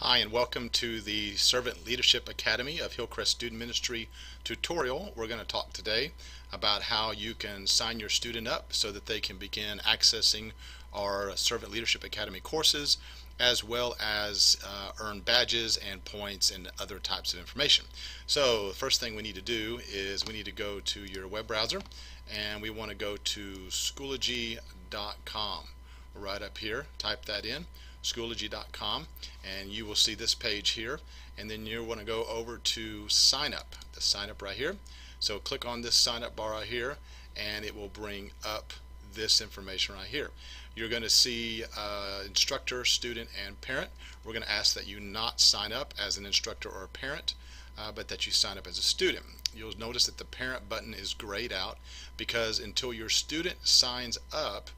Hi, and welcome to the Servant Leadership Academy of Hillcrest Student Ministry tutorial. We're going to talk today about how you can sign your student up so that they can begin accessing our Servant Leadership Academy courses, as well as earn badges and points and other types of information. So the first thing we need to do is we need to go to your web browser, and we want to go to schoology.com. Right up here, type that in, schoology.com, and you will see this page here, and then you want to go over to sign up, the sign up right here. So click on this sign up bar right here, and it will bring up this information right here. You're going to see instructor, student, and parent. We're going to ask that you not sign up as an instructor or a parent, but that you sign up as a student. You'll notice that the parent button is grayed out because until your student signs up,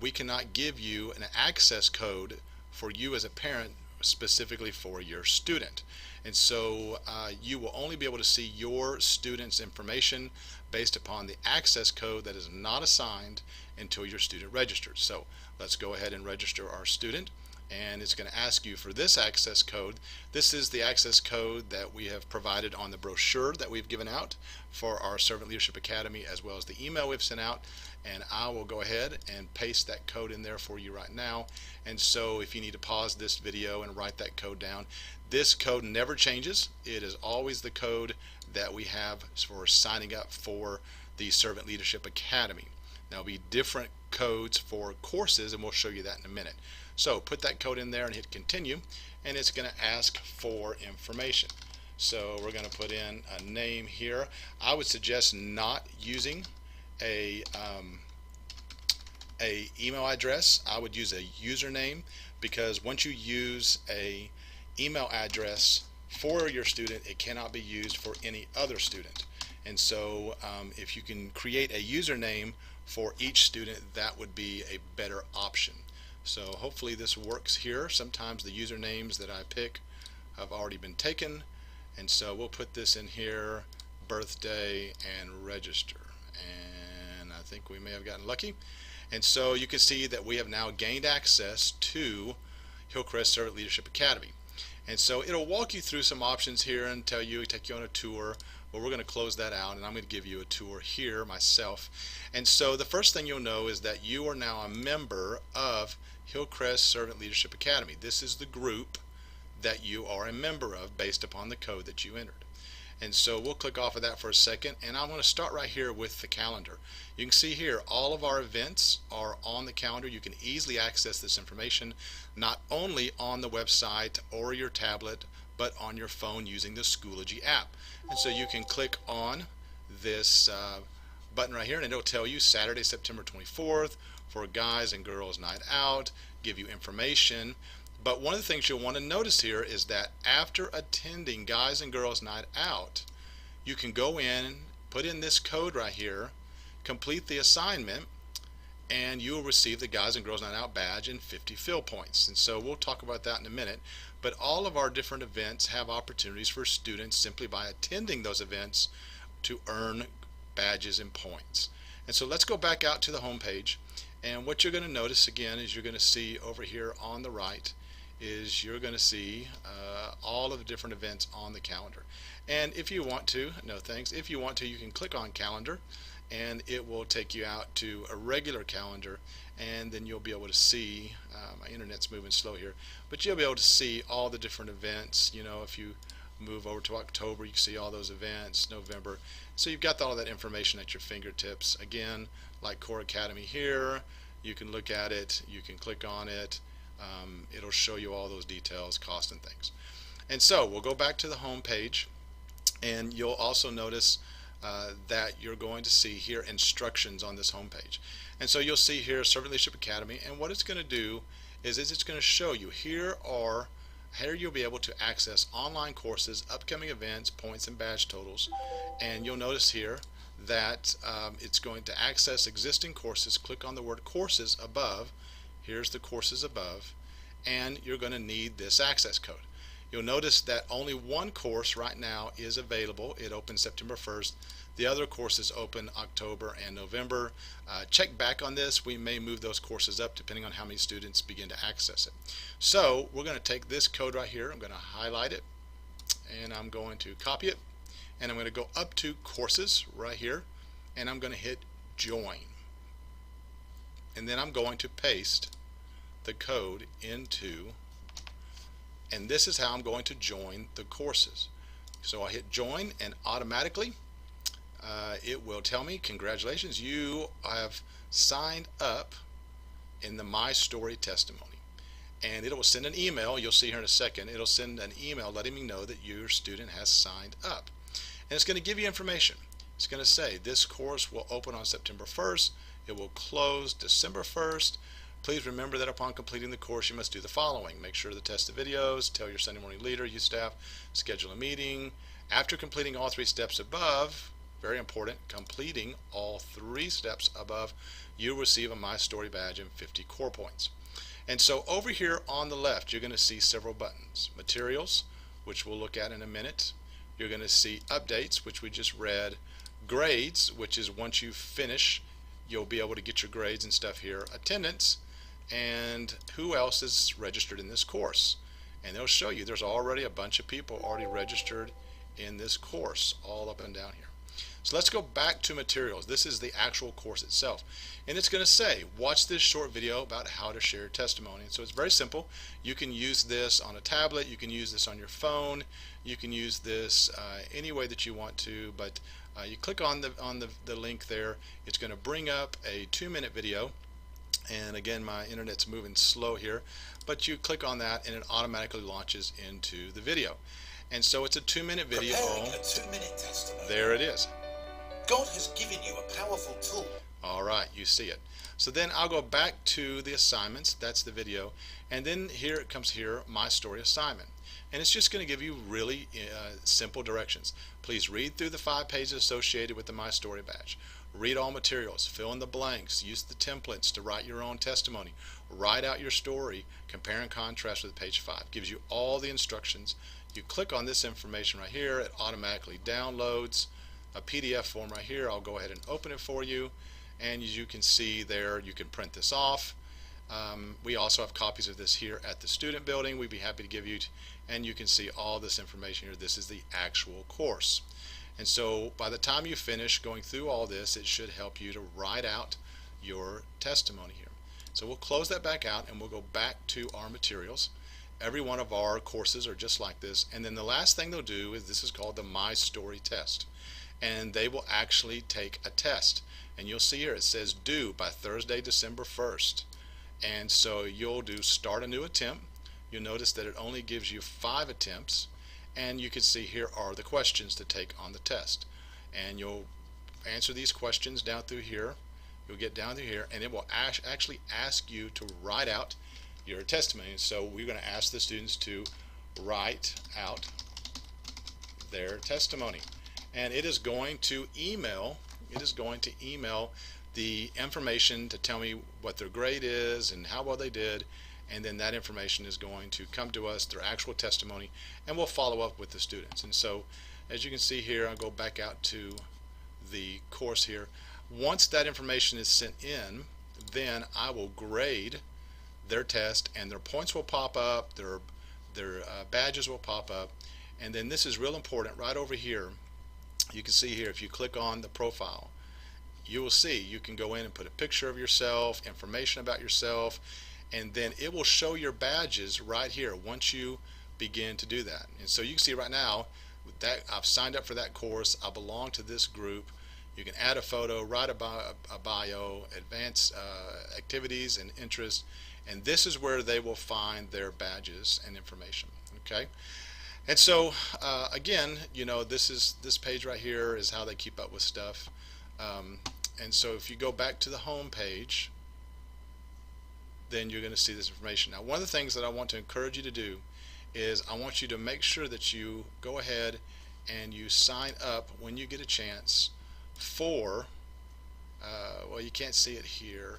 we cannot give you an access code for you as a parent specifically for your student. And so you will only be able to see your student's information based upon the access code that is not assigned until your student registers. So let's go ahead and register our student, and it's going to ask you for this access code. This is the access code that we have provided on the brochure that we've given out for our Servant Leadership Academy, as well as the email we've sent out, and I will go ahead and paste that code in there for you right now. And so if you need to pause this video and write that code down, this code never changes. It is always the code that we have for signing up for the Servant Leadership Academy. There'll be different codes for courses, and we'll show you that in a minute. So put that code in there and hit continue, and it's going to ask for information. So we're going to put in a name here. I would suggest not using a email address. I would use a username, because once you use a email address for your student, it cannot be used for any other student. And so if you can create a username for each student, that would be a better option. So hopefully this works here. Sometimes the usernames that I pick have already been taken, and so we'll put this in here, birthday, and register. And I think we may have gotten lucky. And so you can see that we have now gained access to Hillcrest Servant Leadership Academy. And so it'll walk you through some options here and take you on a tour. Well, we're going to close that out, and I'm going to give you a tour here myself. And so the first thing you'll know is that you are now a member of Hillcrest Servant Leadership Academy. This is the group that you are a member of based upon the code that you entered. And so we'll click off of that for a second, and I'm going to start right here with the calendar. You can see here all of our events are on the calendar. You can easily access this information not only on the website or your tablet, but on your phone using the Schoology app. And so you can click on this button right here, and it'll tell you Saturday, September 24th for Guys and Girls Night Out, give you information. But one of the things you'll want to notice here is that after attending Guys and Girls Night Out, you can go in, put in this code right here, complete the assignment, and you will receive the Guys and Girls Night Out badge and 50 fill points. And so we'll talk about that in a minute. But all of our different events have opportunities for students simply by attending those events to earn badges and points. And so let's go back out to the home page, and what you're going to notice again is you're going to see over here on the right is you're going to see all of the different events on the calendar. And if you want to, no thanks, if you want to, you can click on calendar, and it will take you out to a regular calendar, and then you'll be able to see, my internet's moving slow here, but you'll be able to see all the different events. You know, if you move over to October, you can see all those events, November. So you've got all of that information at your fingertips. Again, like Core Academy here, you can look at it, you can click on it, it'll show you all those details, cost and things. And so we'll go back to the home page, and you'll also notice that you're going to see here instructions on this home page. And so you'll see here Servant Leadership Academy, and what it's going to do is it's going to show you here you'll be able to access online courses, upcoming events, points and badge totals. And you'll notice here that it's going to access existing courses. Click on the word courses above. Here's the courses above, and you're going to need this access code. You'll notice that only one course right now is available. It opens September 1st. The other courses open October and November. Check back on this. We may move those courses up depending on how many students begin to access it. So we're going to take this code right here. I'm going to highlight it, and I'm going to copy it, and I'm going to go up to courses right here, and I'm going to hit join, and then I'm going to paste the code into, and this is how I'm going to join the courses. So I hit join, and automatically it will tell me, congratulations, you have signed up in the My Story testimony. And it will send an email. You'll see here in a second, it'll send an email letting me know that your student has signed up. And it's going to give you information. It's going to say this course will open on September 1st. It will close December 1st. Please remember that upon completing the course, you must do the following. Make sure to test the videos, tell your Sunday morning leader, youth staff, schedule a meeting. After completing all 3 steps above, very important, completing all 3 steps above, you'll receive a My Story badge and 50 core points. And so over here on the left, you're going to see several buttons. Materials, which we'll look at in a minute. You're going to see updates, which we just read. Grades, which is once you finish, you'll be able to get your grades and stuff here. Attendance, and who else is registered in this course. And they'll show you there's already a bunch of people already registered in this course, all up and down here. So let's go back to materials. This is the actual course itself. And it's going to say, watch this short video about how to share testimony. And so it's very simple. You can use this on a tablet. You can use this on your phone. You can use this any way that you want to. But you click on the link there. It's going to bring up a 2-minute video. And again, my internet's moving slow here. But you click on that, and it automatically launches into the video. And so it's a 2-minute video. Preparing a 2-minute testimony. There it is. God has given you a powerful tool. All right, you see it. So then I'll go back to the assignments. That's the video. And then here it comes here, My Story assignment. And it's just going to give you really simple directions. Please read through the 5 pages associated with the My Story badge. Read all materials. Fill in the blanks. Use the templates to write your own testimony. Write out your story. Compare and contrast with page 5. Gives you all the instructions. You click on this information right here. It automatically downloads a PDF form right here. I'll go ahead and open it for you, and as you can see there, you can print this off. We also have copies of this here at the student building. We'd be happy to give you, and you can see all this information here. This is the actual course. And so by the time you finish going through all this, it should help you to write out your testimony here. So we'll close that back out, and we'll go back to our materials. Every one of our courses are just like this. And then the last thing they'll do is, this is called the My Story test. And they will actually take a test. And you'll see here it says due by Thursday, December 1st. And so you'll do start a new attempt. You'll notice that it only gives you 5 attempts. And you can see here are the questions to take on the test. And you'll answer these questions down through here. You'll get down through here, and it will actually ask you to write out your testimony. So we're going to ask the students to write out their testimony. And it is going to email the information to tell me what their grade is and how well they did, and then that information is going to come to us, their actual testimony, and we'll follow up with the students. And so as you can see here, I'll go back out to the course here. Once that information is sent in, then I will grade their test, and their points will pop up, their badges will pop up. And then this is real important right over here. You can see here, if you click on the profile, you will see you can go in and put a picture of yourself, information about yourself, and then it will show your badges right here once you begin to do that. And so you can see right now that I've signed up for that course. I belong to this group. You can add a photo, write a bio, advance activities and interests, and this is where they will find their badges and information. Okay. And so again, you know, this page right here is how they keep up with stuff. And so if you go back to the home page, then you're going to see this information. Now, one of the things that I want to encourage you to do is I want you to make sure that you go ahead and you sign up when you get a chance for, well, you can't see it here.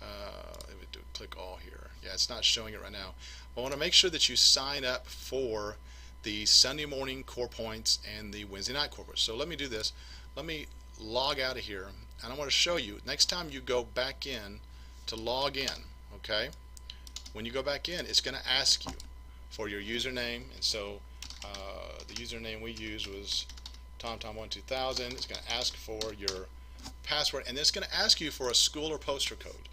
Let me click all here. Yeah, it's not showing it right now. I want to make sure that you sign up for the Sunday morning core points and the Wednesday night core points. So let me do this. Let me log out of here, and I want to show you next time you go back in to log in. Okay, when you go back in, it's going to ask you for your username, and so the username we used was TomTom12000. It's going to ask for your password, and it's going to ask you for a school or postal code.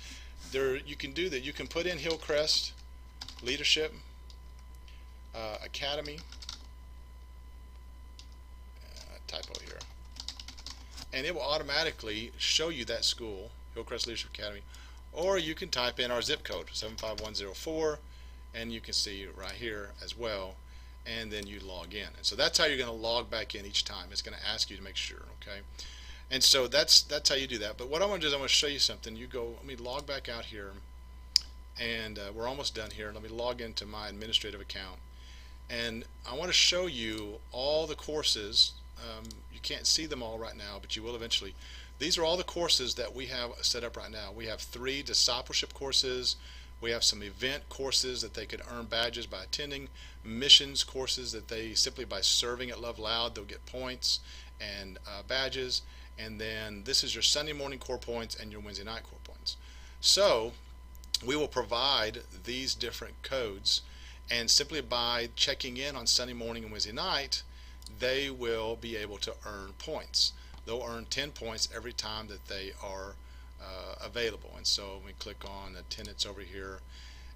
There, you can do that. You can put in Hillcrest Leadership Academy, typo here, and it will automatically show you that school, Hillcrest Leadership Academy, or you can type in our zip code 75104, and you can see right here as well, and then you log in. And so that's how you're going to log back in each time. It's going to ask you to make sure, okay? And so that's how you do that. But what I want to do is I want to show you something. You go, let me log back out here, and we're almost done here. Let me log into my administrative account, and I want to show you all the courses. You can't see them all right now, but you will eventually. These are all the courses that we have set up right now. We have 3 discipleship courses. We have some event courses that they could earn badges by attending, missions courses that they simply by serving at Love Loud they'll get points and badges, and then this is your Sunday morning core points and your Wednesday night core points. So we will provide these different codes, and simply by checking in on Sunday morning and Wednesday night, they will be able to earn points. They'll earn 10 points every time that they are available. And so we click on attendance over here,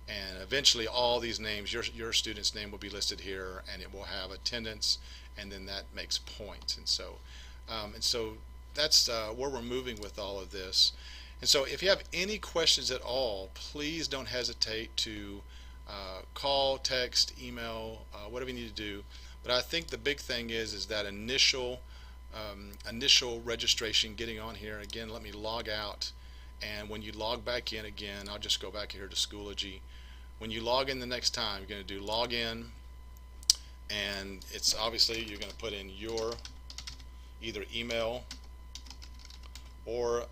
and eventually all these names, your student's name will be listed here, and it will have attendance, and then that makes points. And so that's where we're moving with all of this. And so if you have any questions at all, please don't hesitate to call, text, email, whatever you need to do. But I think the big thing is that initial registration, getting on here. Again, let me log out, and when you log back in again, I'll just go back here to Schoology. When you log in the next time, you're going to do log in, and it's obviously you're going to put in your either email or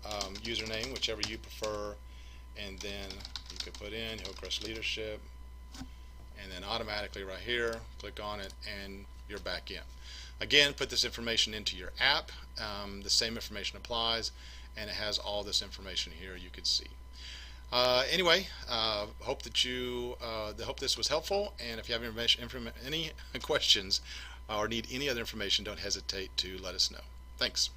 username, whichever you prefer, and then you can put in Hillcrest Leadership, and then automatically right here click on it, and you're back in. Again, put this information into your app. The same information applies, and it has all this information here you can see. Anyway, hope this was helpful, and if you have any questions or need any other information, don't hesitate to let us know. Thanks.